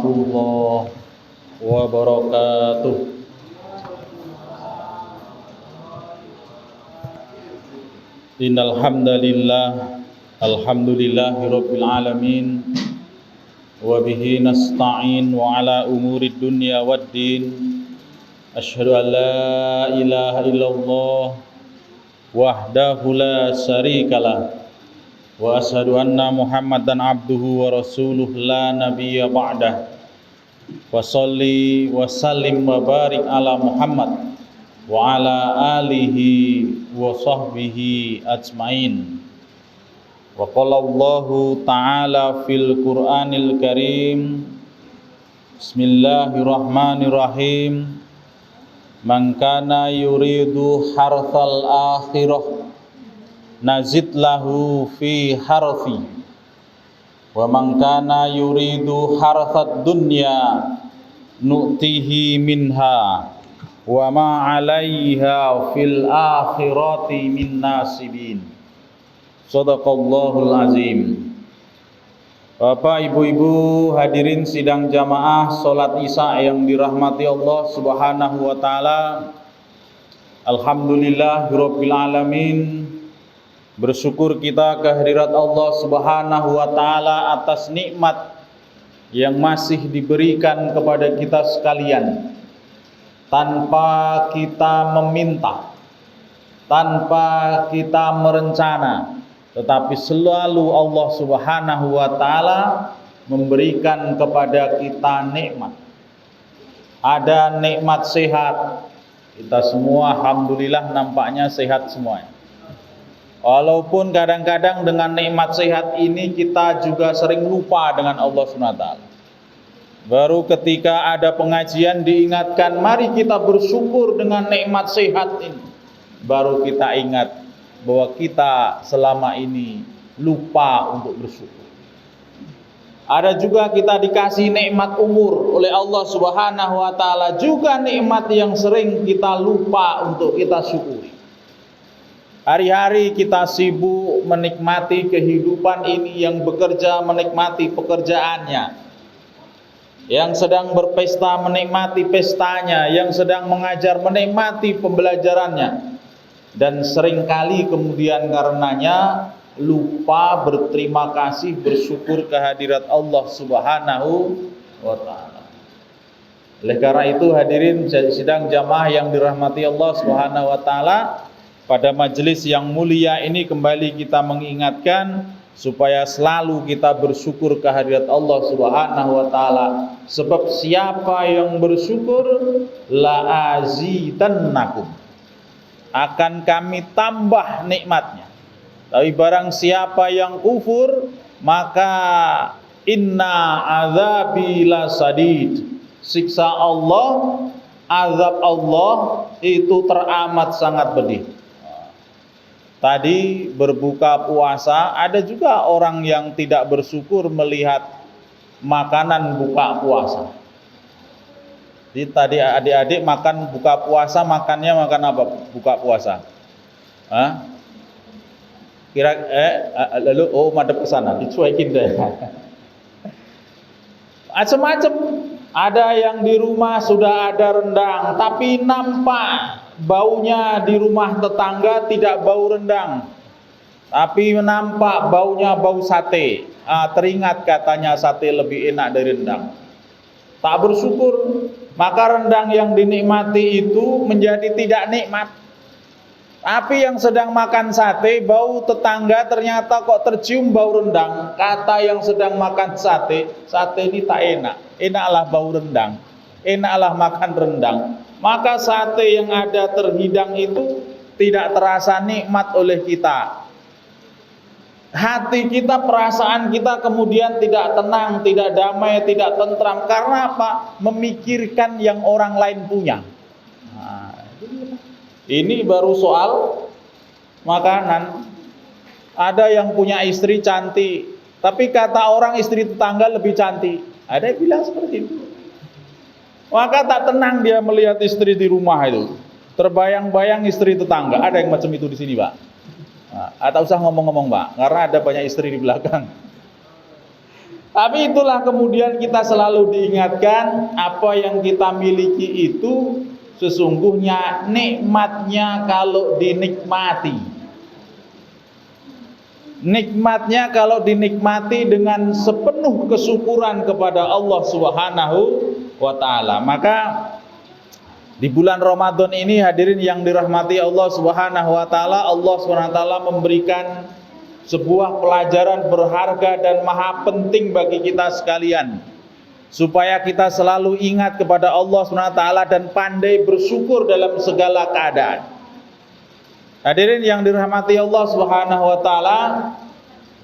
warahmatullahi wabarakatuh. Innal hamdalillah alhamdulillahirabbil alamin wa bihi nasta'in wa ala umurid dunya waddin. Asyhadu an la ilaha illallah wahdahu la syarikalah wa asyhadu anna Muhammadan abduhu wa rasuluh la nabiyya ba'dah. Wa sholli wa sallim wa barik ala Muhammad wa ala alihi wa sahbihi ajmain. Wa qala Allahu ta'ala fil Qur'anil Karim, Bismillahirrahmanirrahim. Man kana yuridu harthal akhirah nazid lahu fi harthi wa man kana yuridu harthad dunya nu'tihi minha wa ma 'alaiha fil akhirati min nasibin. Shadaqallahul azim. Bapak, ibu-ibu, hadirin sidang jamaah salat Isya yang dirahmati Allah Subhanahu wa taala. Alhamdulillahirabbil alamin. Bersyukur kita kehadirat Allah Subhanahu wa taala atas nikmat yang masih diberikan kepada kita sekalian. Tanpa kita meminta, tanpa kita merencana, tetapi selalu Allah Subhanahu wa taala memberikan kepada kita nikmat. Ada nikmat sehat. Kita semua alhamdulillah nampaknya sehat semuanya. Walaupun kadang-kadang dengan nikmat sehat ini kita juga sering lupa dengan Allah Subhanahu wa taala. Baru ketika ada pengajian diingatkan, mari kita bersyukur dengan nikmat sehat ini. Baru kita ingat bahwa kita selama ini lupa untuk bersyukur. Ada juga kita dikasih nikmat umur oleh Allah Subhanahu wa taala, juga nikmat yang sering kita lupa untuk kita syukuri. Hari-hari kita sibuk menikmati kehidupan ini, yang bekerja menikmati pekerjaannya, yang sedang berpesta menikmati pestanya, yang sedang mengajar menikmati pembelajarannya, dan seringkali kemudian karenanya lupa berterima kasih, bersyukur kehadirat Allah Subhanahu wa taala. Oleh karena itu hadirin sidang jamaah yang dirahmati Allah Subhanahu wa taala, pada majelis yang mulia ini kembali kita mengingatkan supaya selalu kita bersyukur kehadirat Allah Subhanahu wa taala. Sebab siapa yang bersyukur, la azidannakum, akan kami tambah nikmatnya. Tapi barang siapa yang kufur, maka inna azabi lasadid, siksa Allah, azab Allah itu teramat sangat pedih. Tadi berbuka puasa, ada juga orang yang tidak bersyukur melihat makanan buka puasa. Jadi tadi adik-adik makan buka puasa, makannya makan apa buka puasa? Hah? Lalu madep ke sana, dicuekin deh. Macam-macam. Ada yang di rumah sudah ada rendang, tapi nampak baunya di rumah tetangga tidak bau rendang, tapi nampak baunya bau sate. Teringat katanya sate lebih enak dari rendang. Tak bersyukur, maka rendang yang dinikmati itu menjadi tidak nikmat. Tapi yang sedang makan sate, bau tetangga ternyata kok tercium bau rendang. Kata yang sedang makan sate, sate ini tak enak. Enaklah bau rendang, enaklah makan rendang. Maka sate yang ada terhidang itu tidak terasa nikmat oleh kita. Hati kita, perasaan kita kemudian tidak tenang, tidak damai, tidak tentram. Karena apa? Memikirkan yang orang lain punya. Ini baru soal makanan. Ada yang punya istri cantik, tapi kata orang istri tetangga lebih cantik. Ada yang bilang seperti itu. Maka tak tenang dia melihat istri di rumah itu. Terbayang-bayang istri tetangga. Ada yang macam itu di sini, Pak? Tak usah ngomong-ngomong, Pak, karena ada banyak istri di belakang. Tapi itulah kemudian kita selalu diingatkan, apa yang kita miliki itu sesungguhnya nikmatnya kalau dinikmati. Nikmatnya kalau dinikmati dengan sepenuh kesyukuran kepada Allah Subhanahu wa taala. Maka di bulan Ramadan ini hadirin yang dirahmati Allah Subhanahu wa taala, Allah Subhanahu wa taala memberikan sebuah pelajaran berharga dan maha penting bagi kita sekalian, supaya kita selalu ingat kepada Allah Subhanahu wa taala dan pandai bersyukur dalam segala keadaan. Hadirin yang dirahmati Allah Subhanahu wa taala,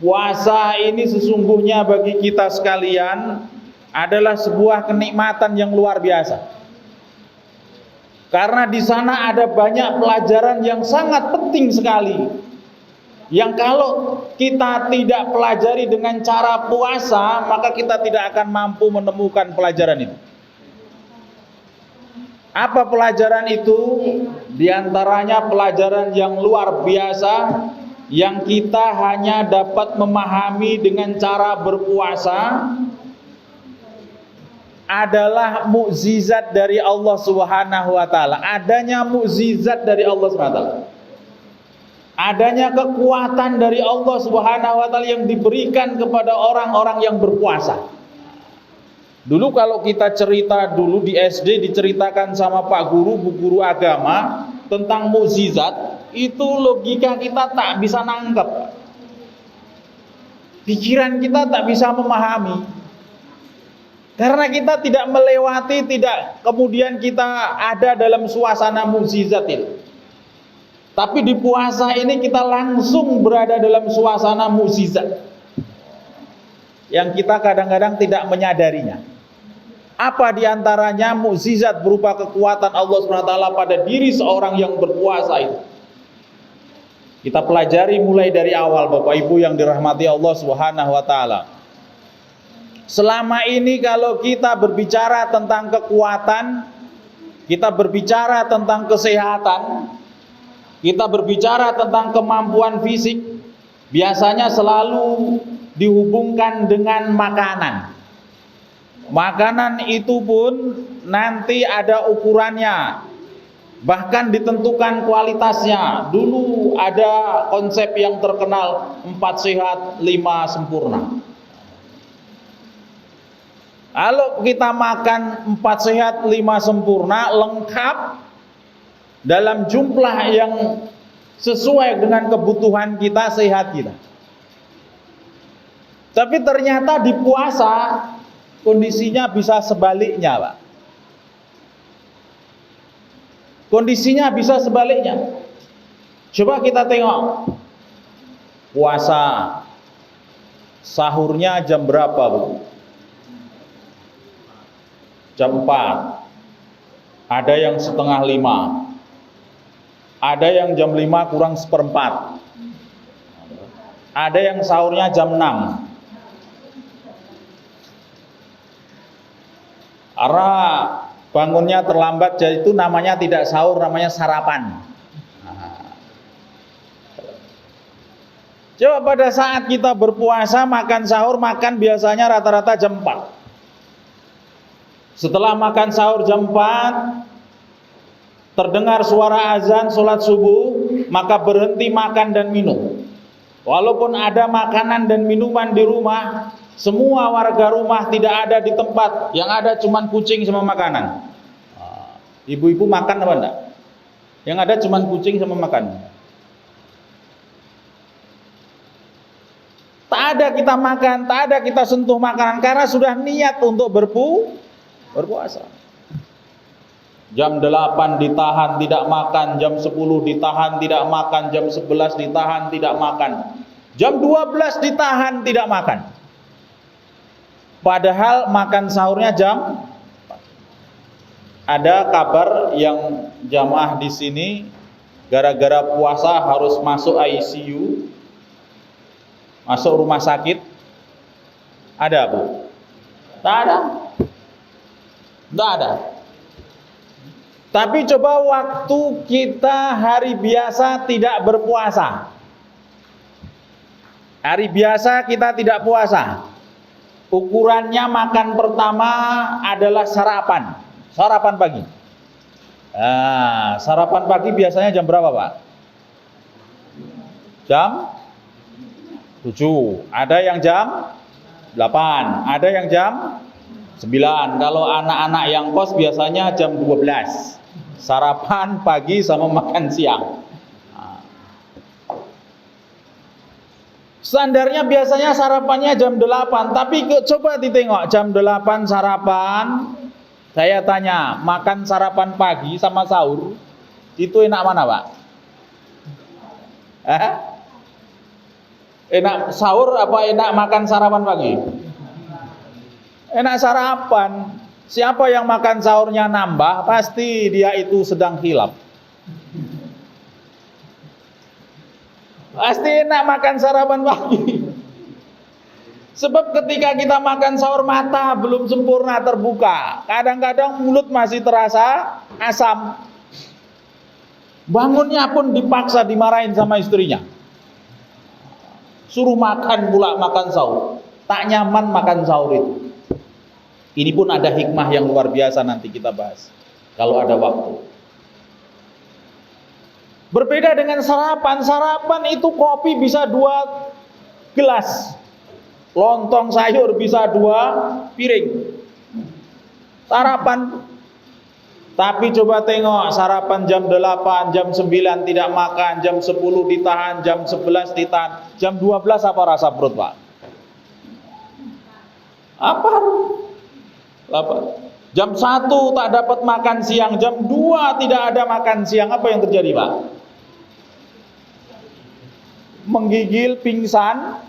puasa ini sesungguhnya bagi kita sekalian adalah sebuah kenikmatan yang luar biasa. Karena di sana ada banyak pelajaran yang sangat penting sekali, yang kalau kita tidak pelajari dengan cara puasa, maka kita tidak akan mampu menemukan pelajaran itu. Apa pelajaran itu? Di antaranya pelajaran yang luar biasa yang kita hanya dapat memahami dengan cara berpuasa adalah mukjizat dari Allah Subhanahu wa taala. Adanya mukjizat dari Allah Subhanahu wa taala. Adanya kekuatan dari Allah Subhanahu wa taala yang diberikan kepada orang-orang yang berpuasa. Dulu kalau kita cerita dulu di SD diceritakan sama Pak Guru, Bu Guru agama tentang mukjizat, itu logika kita tak bisa nangkep. Pikiran kita tak bisa memahami. Karena kita tidak melewati, tidak kemudian kita ada dalam suasana mukjizat itu. Tapi di puasa ini kita langsung berada dalam suasana mukjizat yang kita kadang-kadang tidak menyadarinya. Apa diantaranya mukjizat berupa kekuatan Allah SWT pada diri seorang yang berpuasa itu. Kita pelajari mulai dari awal, Bapak Ibu yang dirahmati Allah Subhanahu wa taala. Selama ini kalau kita berbicara tentang kekuatan, kita berbicara tentang kesehatan, kita berbicara tentang kemampuan fisik, biasanya selalu dihubungkan dengan makanan. Makanan itu pun nanti ada ukurannya, bahkan ditentukan kualitasnya. Dulu ada konsep yang terkenal 4 sehat 5 sempurna. Kalau kita makan 4 sehat 5 sempurna lengkap dalam jumlah yang sesuai dengan kebutuhan kita, sehat kita. Tapi ternyata di puasa kondisinya bisa sebaliknya, Pak. Kondisinya bisa sebaliknya. Coba kita tengok. Puasa sahurnya jam berapa, Bu? Jam 4. Ada yang setengah 5. Ada yang jam 5 kurang seperempat. Ada yang sahurnya jam 6. Karena bangunnya terlambat, jadi itu namanya tidak sahur, namanya sarapan. Coba pada saat kita berpuasa, makan sahur, makan biasanya rata-rata jam 4. Setelah makan sahur jam 4, terdengar suara azan sholat subuh, maka berhenti makan dan minum. Walaupun ada makanan dan minuman di rumah, semua warga rumah tidak ada di tempat, yang ada cuman kucing sama makanan. Ibu-ibu makan apa enggak? Yang ada cuman kucing sama makan. Tak ada kita makan, tak ada kita sentuh makanan, karena sudah niat untuk berpuasa. Jam 8 ditahan tidak makan, jam 10 ditahan tidak makan, jam 11 ditahan tidak makan, jam 12 ditahan tidak makan. Padahal makan sahurnya jam. Ada kabar yang jamaah di sini gara-gara puasa harus masuk ICU, masuk rumah sakit. Ada, Bu? Tak ada. Tak ada. Tapi coba waktu kita hari biasa tidak berpuasa. Hari biasa kita tidak puasa. ukurannya makan pertama adalah sarapan pagi. Sarapan pagi biasanya jam berapa, Pak? Jam 7. Ada yang jam 8, ada yang jam 9. Kalau anak-anak yang kos biasanya jam 12. Sarapan pagi sama makan siang. Standarnya biasanya sarapannya jam 8, tapi coba ditengok jam 8 sarapan. Saya tanya, makan sarapan pagi sama sahur itu enak mana, Pak? Enak sahur apa enak makan sarapan pagi? Enak sarapan. Siapa yang makan sahurnya nambah, pasti dia itu sedang hilaf. Pasti enak makan sarapan pagi. Sebab ketika kita makan sahur mata belum sempurna terbuka. Kadang-kadang mulut masih terasa asam. Bangunnya pun dipaksa dimarahin sama istrinya. Suruh makan pula makan sahur. Tak nyaman makan sahur itu. Ini pun ada hikmah yang luar biasa nanti kita bahas kalau ada waktu. Berbeda dengan sarapan. Sarapan itu kopi bisa 2 gelas. Lontong sayur bisa 2 piring. Sarapan. Tapi coba tengok sarapan jam 8, jam 9 tidak makan, jam 10 ditahan, jam 11 ditahan, jam 12 apa rasa perut, Pak? Apa? Jam 1 tak dapat makan siang, jam 2 tidak ada makan siang, apa yang terjadi, Pak? Menggigil, pingsan,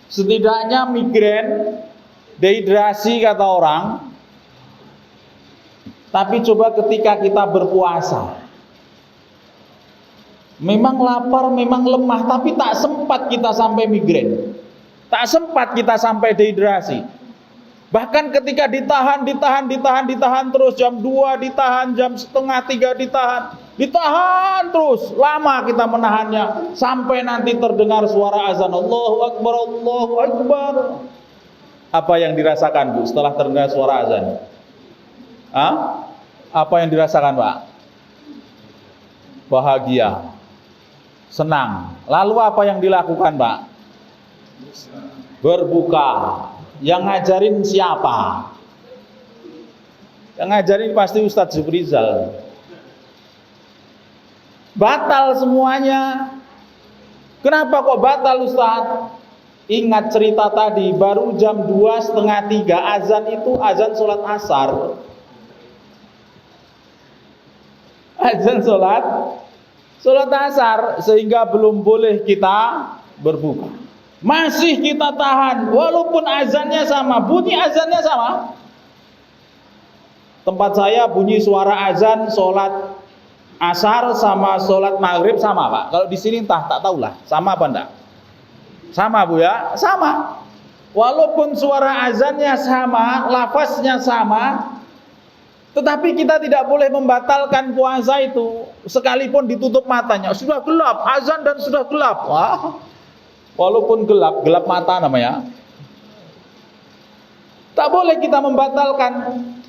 setidaknya migrain, dehidrasi kata orang. Tapi coba ketika kita berpuasa, memang lapar, memang lemah, tapi tak sempat kita sampai migrain, tak sempat kita sampai dehidrasi. Bahkan ketika ditahan terus, jam 2 ditahan, jam setengah 3 ditahan terus, lama kita menahannya sampai nanti terdengar suara azan, Allahu Akbar, Allahu Akbar. Apa yang dirasakan, Bu, setelah terdengar suara azan? Apa yang dirasakan, Pak? Bahagia, senang. Lalu apa yang dilakukan, Pak? Berbuka. Yang ngajarin siapa? Yang ngajarin pasti Ustadz Zubrizal. Batal semuanya. Kenapa kok batal, Ustadz? Ingat cerita tadi, baru jam 2, setengah 3 azan itu azan sholat asar. Azan sholat asar, sehingga belum boleh kita berbuka. Masih kita tahan, walaupun azannya sama, bunyi azannya sama. Tempat saya bunyi suara azan sholat asar sama sholat maghrib sama, Pak. Kalau di sini tak tahulah, sama apa enggak? Sama, Bu, ya? Sama. Walaupun suara azannya sama, lafaznya sama, tetapi kita tidak boleh membatalkan puasa itu sekalipun ditutup matanya. Sudah gelap, azan dan sudah gelap. Wah. Walaupun gelap mata namanya. Tak boleh kita membatalkan.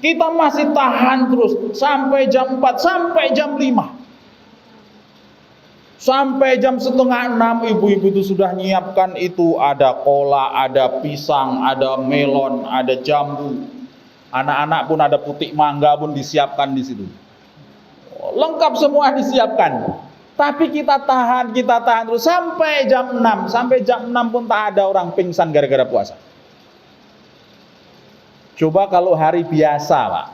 Kita masih tahan terus sampai jam 4, sampai jam 5. Sampai jam setengah 6 ibu-ibu itu sudah nyiapkan itu, ada kola, ada pisang, ada melon, ada jambu. Anak-anak pun ada putik mangga pun disiapkan di situ. Lengkap semua disiapkan. Tapi kita tahan terus sampai jam 6. Sampai jam 6 pun tak ada orang pingsan gara-gara puasa. Coba kalau hari biasa, Pak.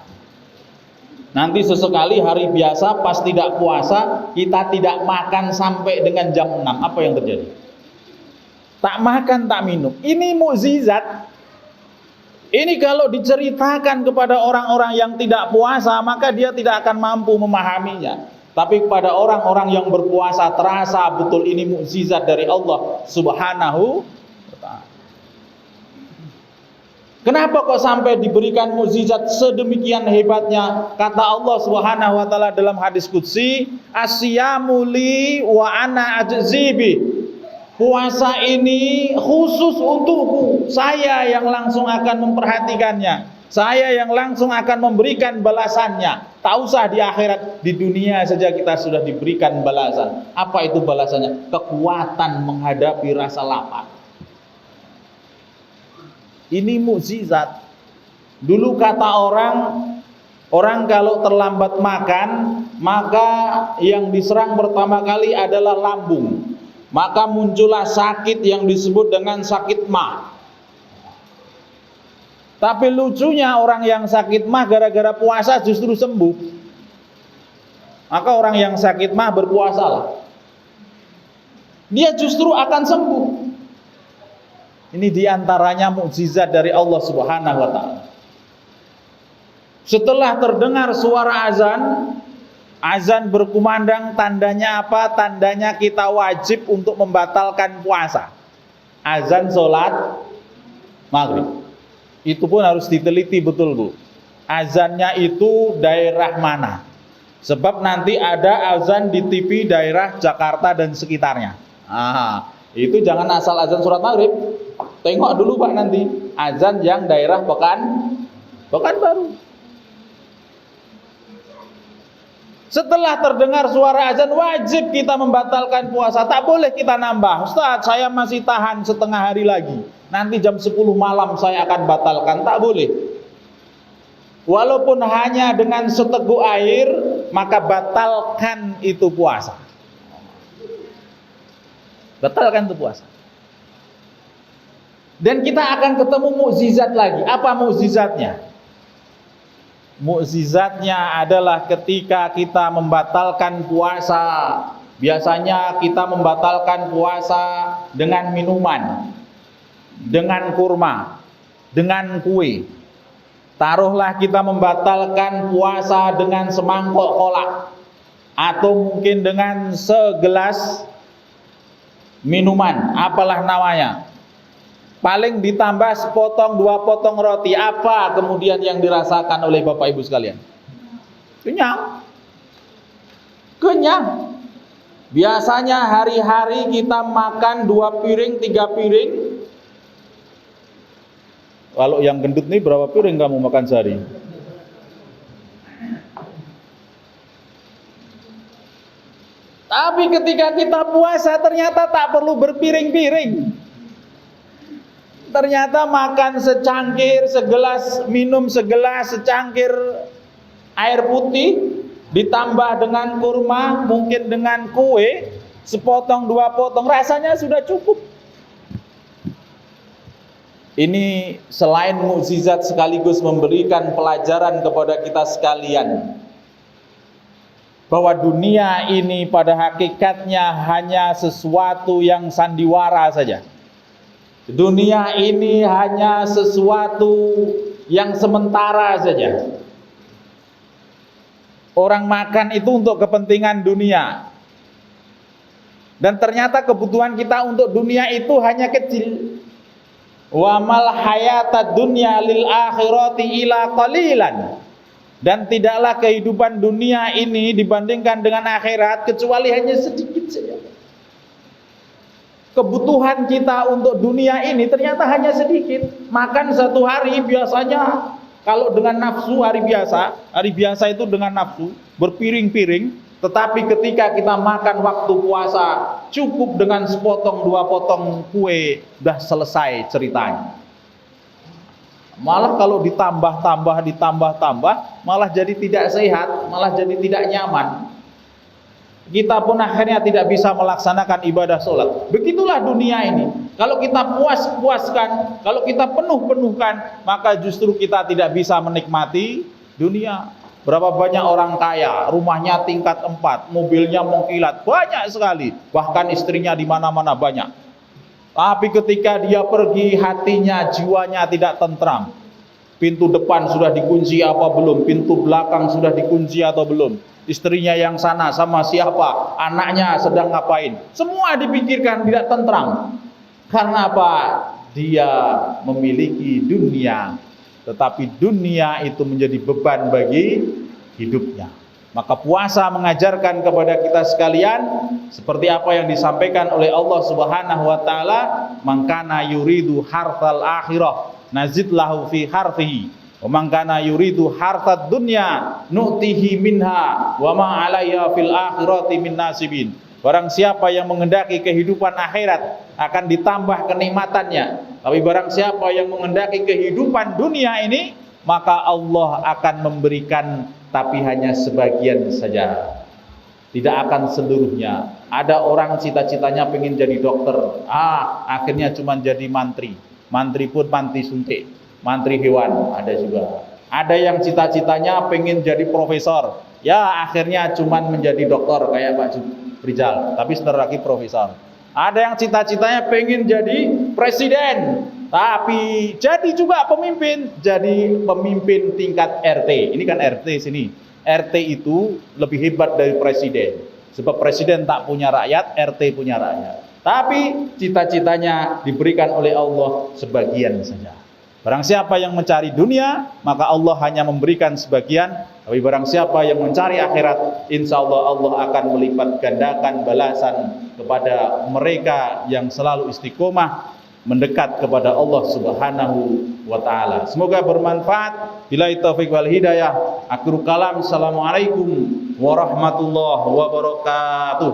Nanti sesekali hari biasa pas tidak puasa, kita tidak makan sampai dengan jam 6. Apa yang terjadi? Tak makan, tak minum. Ini mukjizat. Ini kalau diceritakan kepada orang-orang yang tidak puasa, maka dia tidak akan mampu memahaminya. Tapi kepada orang-orang yang berpuasa terasa betul ini mukjizat dari Allah Subhanahu wa ta'ala. Kenapa kok sampai diberikan mukjizat sedemikian hebatnya? Kata Allah Subhanahu wa ta'ala dalam hadis qudsi, "Asyamu li wa ana ajzibi." Puasa ini khusus untukku. Saya yang langsung akan memperhatikannya. Saya yang langsung akan memberikan balasannya. Tak usah di akhirat, di dunia saja kita sudah diberikan balasan. Apa itu balasannya? Kekuatan menghadapi rasa lapar. Ini mukjizat. Dulu kata orang kalau terlambat makan, maka yang diserang pertama kali adalah lambung. Maka muncullah sakit yang disebut dengan sakit mah. Tapi lucunya orang yang sakit mah gara-gara puasa justru sembuh. Maka orang yang sakit mah berpuasalah. Dia justru akan sembuh. Ini diantaranya mukjizat dari Allah Subhanahu wa ta'ala. Setelah terdengar suara azan, azan berkumandang, tandanya apa? Tandanya kita wajib untuk membatalkan puasa. Azan sholat maghrib. Itu pun harus diteliti betul, Bu. Azannya itu daerah mana? Sebab nanti ada azan di TV daerah Jakarta dan sekitarnya. Itu jangan asal azan surat maghrib. Tengok dulu Pak nanti azan yang daerah Pekanbaru. Setelah terdengar suara azan, wajib kita membatalkan puasa. Tak boleh kita nambah. Ustaz, saya masih tahan setengah hari lagi. Nanti jam 10 malam saya akan batalkan. Tak boleh. Walaupun hanya dengan seteguk air, maka batalkan itu puasa. Batalkan itu puasa. Dan kita akan ketemu mukjizat lagi. Apa mukjizatnya? Mukjizatnya adalah ketika kita membatalkan puasa. Biasanya kita membatalkan puasa dengan minuman, dengan kurma, dengan kue. Taruhlah kita membatalkan puasa dengan semangkok kolak, atau mungkin dengan segelas minuman, apalah namanya. Paling ditambah sepotong 2 potong roti. Apa kemudian yang dirasakan oleh Bapak Ibu sekalian? Kenyang. Kenyang. Biasanya hari-hari kita makan 2 piring, 3 piring. Kalau yang gendut nih berapa piring kamu makan sehari? Tapi ketika kita puasa ternyata tak perlu berpiring-piring. Ternyata makan secangkir, segelas, minum segelas, secangkir air putih, ditambah dengan kurma, mungkin dengan kue, sepotong 2 potong, rasanya sudah cukup. Ini selain mukjizat sekaligus memberikan pelajaran kepada kita sekalian, bahwa dunia ini pada hakikatnya hanya sesuatu yang sandiwara saja. Dunia ini hanya sesuatu yang sementara saja. Orang makan itu untuk kepentingan dunia. Dan ternyata kebutuhan kita untuk dunia itu hanya kecil. Wa mal hayatad dunya lil akhirati ila qalilan. Dan tidaklah kehidupan dunia ini dibandingkan dengan akhirat kecuali hanya sedikit saja. Kebutuhan kita untuk dunia ini ternyata hanya sedikit. Makan 1 hari biasanya, kalau dengan nafsu hari biasa itu dengan nafsu, berpiring-piring. Tetapi ketika kita makan waktu puasa, cukup dengan sepotong 2 potong kue, sudah selesai ceritanya. Malah kalau ditambah, malah jadi tidak sehat, malah jadi tidak nyaman. Kita pun akhirnya tidak bisa melaksanakan ibadah sholat. Begitulah dunia ini. Kalau kita puaskan, kalau kita penuhkan, maka justru kita tidak bisa menikmati dunia. Berapa banyak orang kaya, rumahnya tingkat 4, mobilnya mengkilat, banyak sekali. Bahkan istrinya di mana-mana banyak. Tapi ketika dia pergi, hatinya, jiwanya tidak tentram. Pintu depan sudah dikunci apa belum? Pintu belakang sudah dikunci atau belum? Istrinya yang sana sama siapa, anaknya sedang ngapain, semua dipikirkan, tidak tentram. Karena apa? Dia memiliki dunia, tetapi dunia itu menjadi beban bagi hidupnya. Maka puasa mengajarkan kepada kita sekalian seperti apa yang disampaikan oleh Allah Subhanahu wa taala, "Man kana yuridu harthal akhirah nazid lahu fi harthihi, wa man kana yuridu harthad dunya nu'tihi minha wa ma 'alaiha fil akhirati min nasibin." Barang siapa yang menghendaki kehidupan akhirat akan ditambah kenikmatannya. Tapi barang siapa yang menghendaki kehidupan dunia ini, maka Allah akan memberikan tapi hanya sebagian saja. Tidak akan seluruhnya. Ada orang cita-citanya pengen jadi dokter, akhirnya cuma jadi mantri. Mantri pun mantri suntik, mantri hewan, ada juga. Ada yang cita-citanya pengen jadi profesor, ya akhirnya cuma menjadi dokter kayak Pak Rizal, tapi sebentar lagi profesor. Ada yang cita-citanya pengen jadi presiden, tapi jadi juga pemimpin, jadi pemimpin tingkat RT. Ini kan RT sini. RT itu lebih hebat dari presiden. Sebab presiden tak punya rakyat, RT punya rakyat. Tapi cita-citanya diberikan oleh Allah sebagian saja. Barang siapa yang mencari dunia, maka Allah hanya memberikan sebagian. Tapi barang siapa yang mencari akhirat, insya Allah Allah akan melipat gandakan balasan kepada mereka yang selalu istiqomah mendekat kepada Allah Subhanahu wa taala. Semoga bermanfaat. Billahi taufik wal hidayah. Akhirul kalam. Assalamualaikum warahmatullahi wabarakatuh.